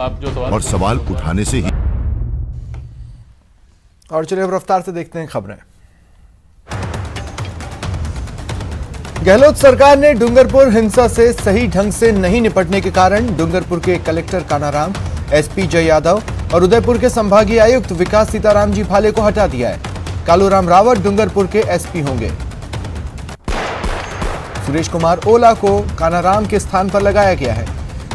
आप जो सवाल और सवाल उठाने से ही। और चलिए अब रफ्तार से देखते हैं खबरें। गहलोत सरकार ने डूंगरपुर हिंसा से सही ढंग से नहीं निपटने के कारण डूंगरपुर के कलेक्टर कानाराम, एसपी जय यादव और उदयपुर के संभागीय आयुक्त विकास सीताराम जी भाले को हटा दिया है। कालूराम रावत डूंगरपुर के एसपी होंगे। सुरेश कुमार ओला को कानाराम के स्थान पर लगाया गया है।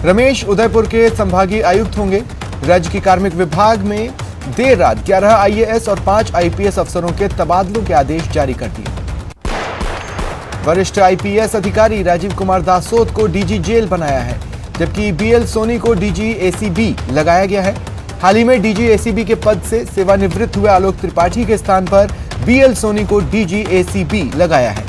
रमेश उदयपुर के संभागीय आयुक्त होंगे। राज्य की कार्मिक विभाग में देर रात 11 आईएएस और 5 आईपीएस अफसरों के तबादलों के आदेश जारी कर दिए। वरिष्ठ आईपीएस अधिकारी राजीव कुमार दासोत को डीजी जेल बनाया है, जबकि बीएल सोनी को डीजी एसीबी लगाया गया है। हाल ही में डीजी एसीबी के पद से सेवानिवृत्त हुए आलोक त्रिपाठी के स्थान पर बीएल सोनी को डीजी एसीबी लगाया है।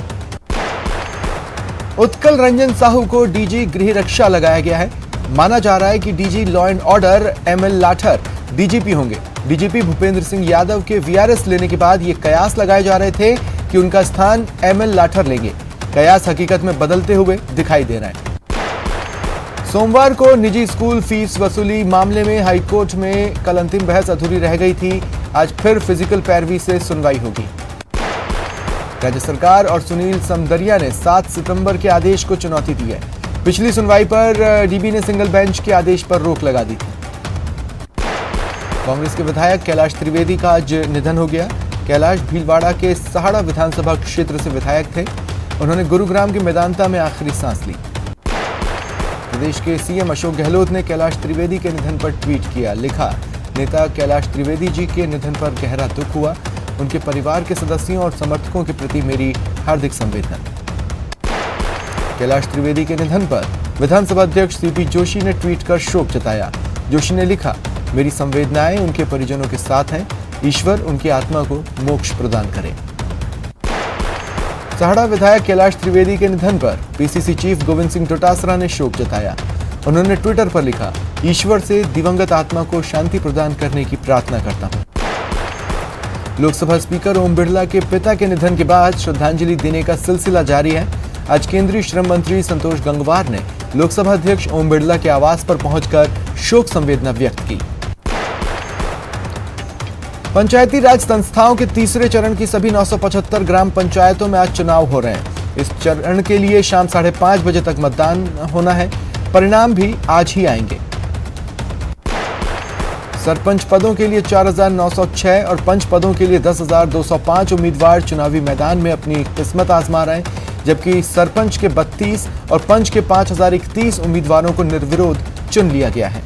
उत्कल रंजन साहू को डीजी गृह रक्षा लगाया गया है। माना जा रहा है कि DG law and order ML Lathar DGP होंगे। डीजीपी भूपेंद्र सिंह यादव के वीआरएस लेने के बाद ये कयास लगाए जा रहे थे कि उनका स्थान एमएल लाठर लेंगे। कयास हकीकत में बदलते हुए दिखाई दे रहा है। सोमवार को निजी स्कूल फीस वसूली मामले में हाईकोर्ट में कल अंतिम बहस अधूरी रह गई थी। आज फिर फिजिकल पैरवी से सुनवाई होगी। राज्य सरकार और सुनील समदरिया ने 7 सितंबर के आदेश को चुनौती दी है। पिछली सुनवाई पर डीबी ने सिंगल बेंच के आदेश पर रोक लगा दी थी। कांग्रेस के विधायक कैलाश त्रिवेदी का आज निधन हो गया। कैलाश भीलवाड़ा के सहाड़ा विधानसभा क्षेत्र से विधायक थे। उन्होंने गुरुग्राम के मैदानता में आखिरी सांस ली। प्रदेश के सीएम अशोक गहलोत ने कैलाश त्रिवेदी के निधन पर ट्वीट किया। लिखा, नेता कैलाश त्रिवेदी जी के निधन पर गहरा दुख हुआ। उनके परिवार के सदस्यों और समर्थकों के प्रति मेरी हार्दिक संवेदना। कैलाश त्रिवेदी के निधन पर विधानसभा अध्यक्ष सीपी जोशी ने ट्वीट कर शोक जताया। जोशी ने लिखा, मेरी संवेदनाएं उनके परिजनों के साथ हैं। ईश्वर उनकी आत्मा को मोक्ष प्रदान करे। सहाड़ा विधायक कैलाश त्रिवेदी के निधन पर पीसीसी चीफ गोविंद सिंह डोटासरा ने शोक जताया। उन्होंने ट्विटर पर लिखा, ईश्वर से दिवंगत आत्मा को शांति प्रदान करने की प्रार्थना करता हूं। लोकसभा स्पीकर ओम बिरला के पिता के निधन के बाद श्रद्धांजलि देने का सिलसिला जारी है। आज केंद्रीय श्रम मंत्री संतोष गंगवार ने लोकसभा अध्यक्ष ओम बिरला के आवास पर पहुंचकर शोक संवेदना व्यक्त की। पंचायती राज संस्थाओं के तीसरे चरण की सभी 975 ग्राम पंचायतों में आज चुनाव हो रहे हैं। इस चरण के लिए शाम 5:30 बजे तक मतदान होना है। परिणाम भी आज ही आएंगे। सरपंच पदों के लिए 4,906 और पंच पदों के लिए 10,205 उम्मीदवार चुनावी मैदान में अपनी किस्मत आजमा रहे हैं, जबकि सरपंच के 32 और पंच के 5,031 उम्मीदवारों को निर्विरोध चुन लिया गया है।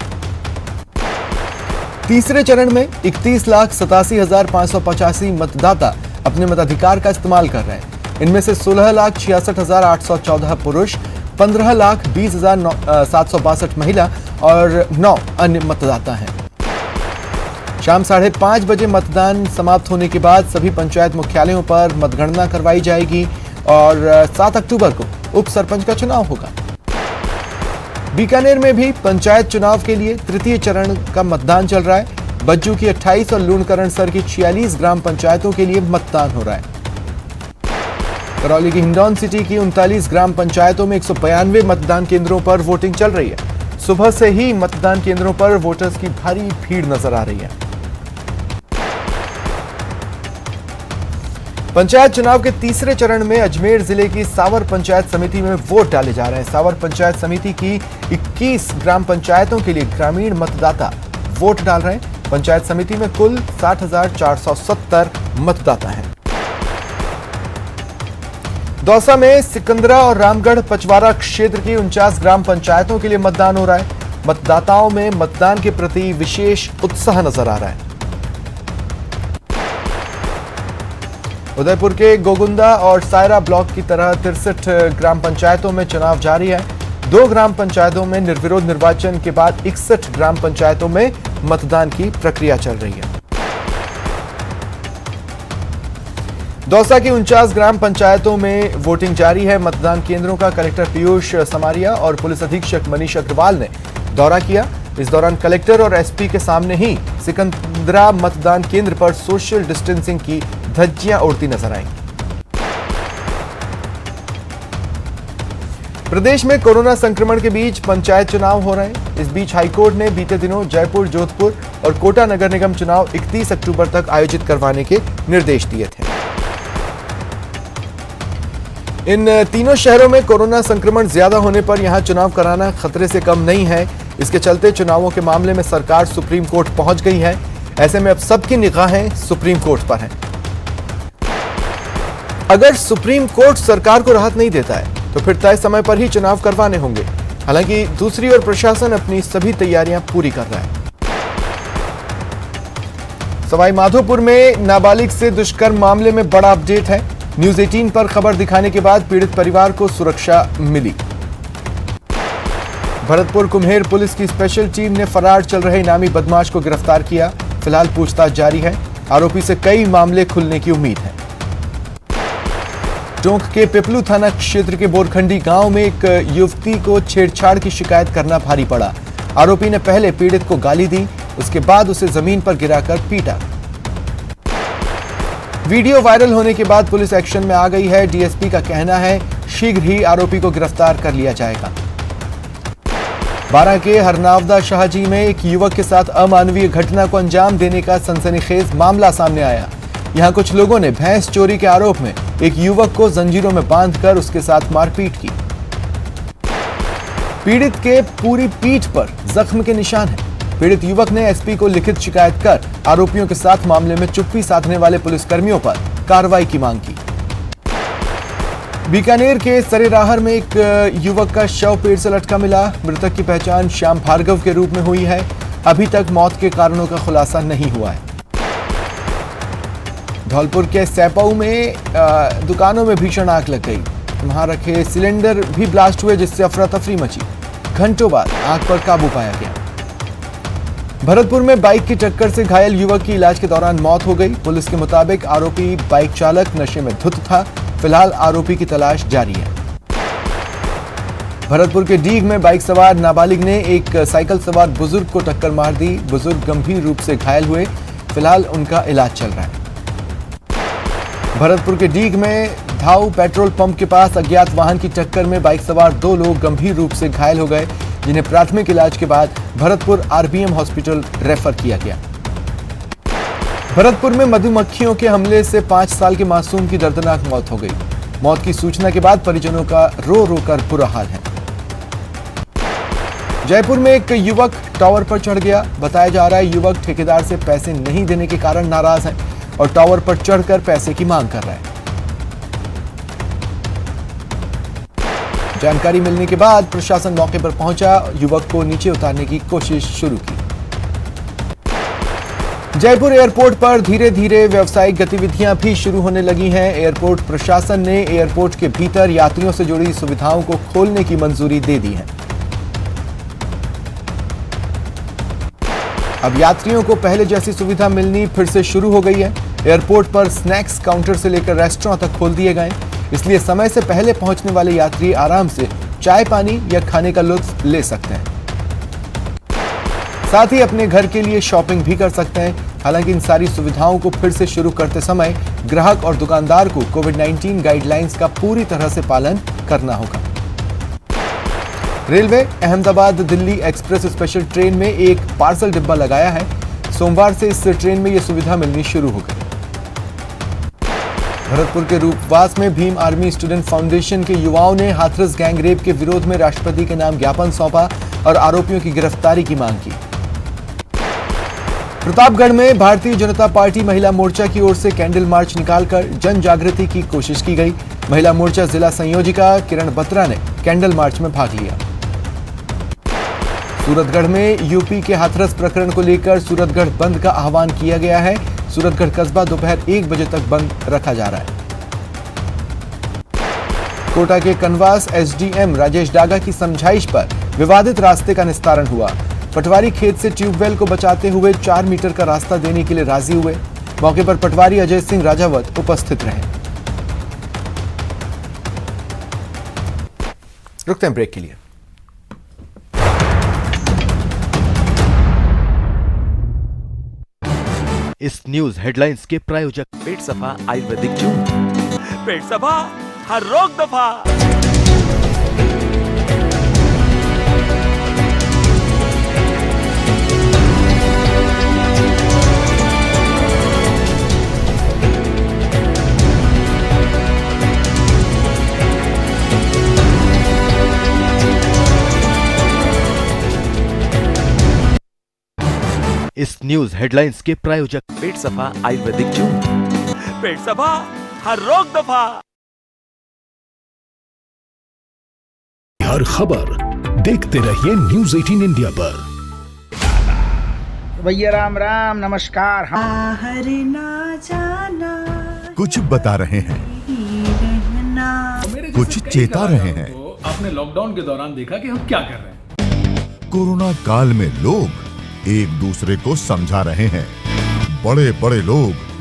तीसरे चरण में 31,87,585 मतदाता अपने मताधिकार का इस्तेमाल कर रहे हैं। इनमें से 16,66,814 पुरुष, 15,20,762 महिला और 9 अन्य मतदाता हैं। शाम 5:30 बजे मतदान समाप्त होने के बाद सभी पंचायत मुख्यालयों पर मतगणना करवाई जाएगी और 7 अक्टूबर को उप सरपंच का चुनाव होगा। बीकानेर में भी पंचायत चुनाव के लिए तृतीय चरण का मतदान चल रहा है। बज्जू की 28 और लूणकरणसर की 46 ग्राम पंचायतों के लिए मतदान हो रहा है। करौली की हिंडौन सिटी की 39 ग्राम पंचायतों में 192 मतदान केंद्रों पर वोटिंग चल रही है। सुबह से ही मतदान केंद्रों पर वोटर्स की भारी भीड़ नजर आ रही है। पंचायत चुनाव के तीसरे चरण में अजमेर जिले की सावर पंचायत समिति में वोट डाले जा रहे हैं। सावर पंचायत समिति की 21 ग्राम पंचायतों के लिए ग्रामीण मतदाता वोट डाल रहे हैं। पंचायत समिति में कुल 60,470 मतदाता हैं। दौसा में सिकंदरा और रामगढ़ पचवारा क्षेत्र की 49 ग्राम पंचायतों के लिए मतदान हो रहा है। मतदाताओं में मतदान के प्रति विशेष उत्साह नजर आ रहा है। उदयपुर के गोगुंदा और सायरा ब्लॉक की तरह 63 ग्राम पंचायतों में चुनाव जारी है। 2 ग्राम पंचायतों में निर्विरोध निर्वाचन के बाद 61 ग्राम पंचायतों में मतदान की प्रक्रिया चल रही है। दौसा की 49 ग्राम पंचायतों में वोटिंग जारी है। मतदान केंद्रों का कलेक्टर पीयूष समारिया और पुलिस अधीक्षक मनीष अग्रवाल ने दौरा किया। इस दौरान कलेक्टर और एसपी के सामने ही सिकंदरा मतदान केंद्र पर सोशल डिस्टेंसिंग की धज्जियां उड़ती नजर आईं। प्रदेश में कोरोना संक्रमण के बीच पंचायत चुनाव हो रहे हैं। इस बीच हाईकोर्ट ने बीते दिनों जयपुर, जोधपुर और कोटा नगर निगम चुनाव 31 अक्टूबर तक आयोजित करवाने के निर्देश दिए थे। इन तीनों शहरों में कोरोना संक्रमण ज्यादा होने पर यहां चुनाव कराना खतरे से कम नहीं है। इसके चलते चुनावों के मामले में सरकार सुप्रीम कोर्ट पहुंच गई है। ऐसे में अब सबकी निगाहें सुप्रीम कोर्ट पर हैं। अगर सुप्रीम कोर्ट सरकार को राहत नहीं देता है तो फिर तय समय पर ही चुनाव करवाने होंगे। हालांकि दूसरी ओर प्रशासन अपनी सभी तैयारियां पूरी कर रहा है। सवाई माधोपुर में नाबालिग से दुष्कर्म मामले में बड़ा अपडेट है। न्यूज 18 पर खबर दिखाने के बाद पीड़ित परिवार को सुरक्षा मिली। भरतपुर कुम्हेर पुलिस की स्पेशल टीम ने फरार चल रहे इनामी बदमाश को गिरफ्तार किया। फिलहाल पूछताछ जारी है। आरोपी से कई मामले खुलने की उम्मीद है। टोंक के पिपलू थाना क्षेत्र के बोरखंडी गांव में एक युवती को छेड़छाड़ की शिकायत करना भारी पड़ा। आरोपी ने पहले पीड़ित को गाली दी, उसके बाद उसे जमीन पर गिराकर पीटा। वीडियो वायरल होने के बाद पुलिस एक्शन में आ गई है। डीएसपी का कहना है शीघ्र ही आरोपी को गिरफ्तार कर लिया जाएगा। बारां के हरनावदा शाहजी में एक युवक के साथ अमानवीय घटना को अंजाम देने का सनसनीखेज मामला सामने आया। यहां कुछ लोगों ने भैंस चोरी के आरोप में एक युवक को जंजीरों में बांधकर उसके साथ मारपीट की। पीड़ित के पूरी पीठ पर जख्म के निशान हैं। पीड़ित युवक ने एसपी को लिखित शिकायत कर आरोपियों के साथ मामले में चुप्पी साधने वाले पुलिसकर्मियों पर कार्रवाई की मांग की। बीकानेर के सरेराहर में एक युवक का शव पेड़ से लटका मिला। मृतक की पहचान श्याम भार्गव के रूप में हुई है। अभी तक मौत के कारणों का खुलासा नहीं हुआ है। धौलपुर के सैपाऊ में दुकानों में भीषण आग लग गई। वहां रखे सिलेंडर भी ब्लास्ट हुए, जिससे अफरा तफरी मची। घंटों बाद आग पर काबू पाया गया। भरतपुर में बाइक की टक्कर से घायल युवक की इलाज के दौरान मौत हो गई। पुलिस के मुताबिक आरोपी बाइक चालक नशे में धुत था। फिलहाल आरोपी की तलाश जारी है। भरतपुर के डीग में बाइक सवार नाबालिग ने एक साइकिल सवार बुजुर्ग को टक्कर मार दी। बुजुर्ग गंभीर रूप से घायल हुए। फिलहाल उनका इलाज चल रहा है। भरतपुर के डीग में धाऊ पेट्रोल पंप के पास अज्ञात वाहन की टक्कर में बाइक सवार 2 लोग गंभीर रूप से घायल हो गए, जिन्हें प्राथमिक इलाज के बाद भरतपुर आरबीएम हॉस्पिटल रेफर किया गया। भरतपुर में मधुमक्खियों के हमले से 5 साल के मासूम की दर्दनाक मौत हो गई। मौत की सूचना के बाद परिजनों का रो रो कर बुरा हाल है। जयपुर में एक युवक टावर पर चढ़ गया। बताया जा रहा है युवक ठेकेदार से पैसे नहीं देने के कारण नाराज है और टावर पर चढ़कर पैसे की मांग कर रहा है। जानकारी मिलने के बाद प्रशासन मौके पर पहुंचा। युवक को नीचे उतारने की कोशिश शुरू की। जयपुर एयरपोर्ट पर धीरे धीरे व्यावसायिक गतिविधियां भी शुरू होने लगी हैं। एयरपोर्ट प्रशासन ने एयरपोर्ट के भीतर यात्रियों से जुड़ी सुविधाओं को खोलने की मंजूरी दे दी है। अब यात्रियों को पहले जैसी सुविधा मिलनी फिर से शुरू हो गई है। एयरपोर्ट पर स्नैक्स काउंटर से लेकर रेस्टोरेंट तक खोल दिए गए, इसलिए समय से पहले पहुंचने वाले यात्री आराम से चाय पानी या खाने का लुत्फ ले सकते हैं। साथ ही अपने घर के लिए शॉपिंग भी कर सकते हैं। हालांकि इन सारी सुविधाओं को फिर से शुरू करते समय ग्राहक और दुकानदार को कोविड-19 गाइडलाइंस का पूरी तरह से पालन करना होगा। Railway Ahmedabad Delhi express special train में एक पार्सल डिब्बा लगाया है। सोमवार से इस ट्रेन में यह सुविधा मिलनी शुरू हो गई। भरतपुर के रूपवास में भीम आर्मी स्टूडेंट फाउंडेशन के युवाओं ने हाथरस गैंगरेप के विरोध में राष्ट्रपति के नाम ज्ञापन सौंपा और आरोपियों की गिरफ्तारी की मांग की। प्रतापगढ़ में भारतीय जनता पार्टी महिला मोर्चा की ओर से कैंडल मार्च निकालकर जन जागृति की कोशिश की गई। महिला मोर्चा जिला संयोजिका किरण बत्रा ने कैंडल मार्च में भाग लिया। सूरतगढ़ में यूपी के हाथरस प्रकरण को लेकर सूरतगढ़ बंद का आह्वान किया गया है। सूरतगढ़ कस्बा दोपहर 1 बजे तक बंद रखा जा रहा है। कोटा के कनवास एसडीएम राजेश डागा की समझाइश पर विवादित रास्ते का निस्तारण हुआ। पटवारी खेत से ट्यूबवेल को बचाते हुए 4 मीटर का रास्ता देने के लिए राजी हुए। मौके पर पटवारी अजय सिंह राजावत उपस्थित रहे। रुकते हैं ब्रेक के लिए। इस न्यूज हेडलाइंस के प्रायोजक पेट सफा आयुर्वेदिक जूस। पेट सफा हर रोग दफा। इस न्यूज हेडलाइंस के प्रायोजक पेट सफा आयुर्वेदिक जूस। पेट सफा हर रोग दफा। हर खबर देखते रहिए न्यूज 18 इंडिया पर। भैया राम राम नमस्कार। बाहर ना जाना, कुछ बता रहे हैं, ही रहना। कुछ चेता रहे हैं। तो आपने लॉकडाउन के दौरान देखा कि हम क्या कर रहे हैं। कोरोना काल में लोग एक दूसरे को समझा रहे हैं। बड़े बड़े लोग